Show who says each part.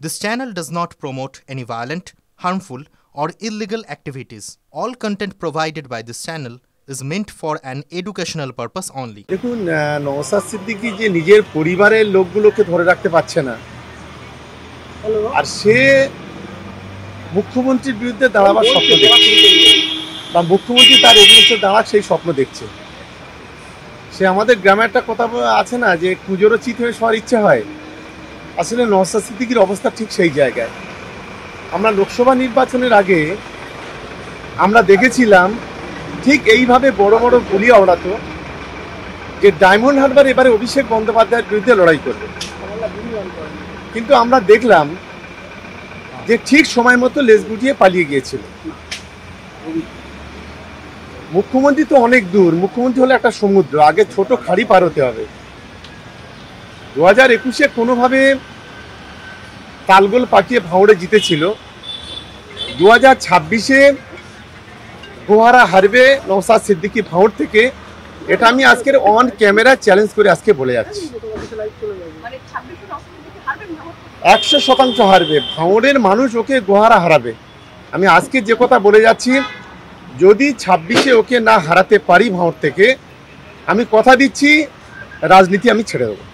Speaker 1: This channel does not promote any violent, harmful, or illegal activities. All content provided by this channel is meant for an educational purpose only.
Speaker 2: দেখুন নওশাদ সিদ্দিকী যে নিজের পরিবারের লোকগুলোকে ধরে রাখতে পারছে না আর সে মুখ্যমন্ত্রীর বিরুদ্ধে দাঁড়াবার স্বপ্ন দেখছে বা মুখ্যমন্ত্রী তার এগেইনস্টে দাঁড়াক সেই স্বপ্ন দেখছে। সে আমাদের গ্রামে একটা কথা আছে না যে কুজোরও চিত হয়ে সবার ইচ্ছে হয়, আসলে নওশাদ সিদ্দিকীর অবস্থা ঠিক সেই জায়গায়। আমরা লোকসভা নির্বাচনের আগে আমরা দেখেছিলাম ঠিক এইভাবে বড় বড় গুলি আওড়াতো যে ডায়মন্ড হারবার এবারে অভিষেক বন্দ্যোপাধ্যায়ের বিরুদ্ধে লড়াই করবে, কিন্তু আমরা দেখলাম যে ঠিক সময় মতো লেজ গুটিয়ে পালিয়ে গিয়েছিল। মুখ্যমন্ত্রী তো অনেক দূর, মুখ্যমন্ত্রী হলো একটা সমুদ্র, আগে ছোট খাড়ি পার হতে হবে। 2021-এ কোনোভাবে তালগোল পাকিয়ে ভাঁড়ে জিতেছিল, 2026-এ গোহারা হারবে নওশাদ সিদ্দিকী ভাঁড় থেকে, এটা আমি আজকের অন ক্যামেরা চ্যালেঞ্জ করে আজকে বলে যাচ্ছি। 100% হারবে, ভাঁড়ের মানুষ ওকে গোহারা হারাবে। আমি আজকে যে কথা বলে যাচ্ছি, যদি 26-এ ওকে না হারাতে পারি ভাঁড় থেকে, আমি কথা দিচ্ছি রাজনীতি আমি ছেড়ে দেবো।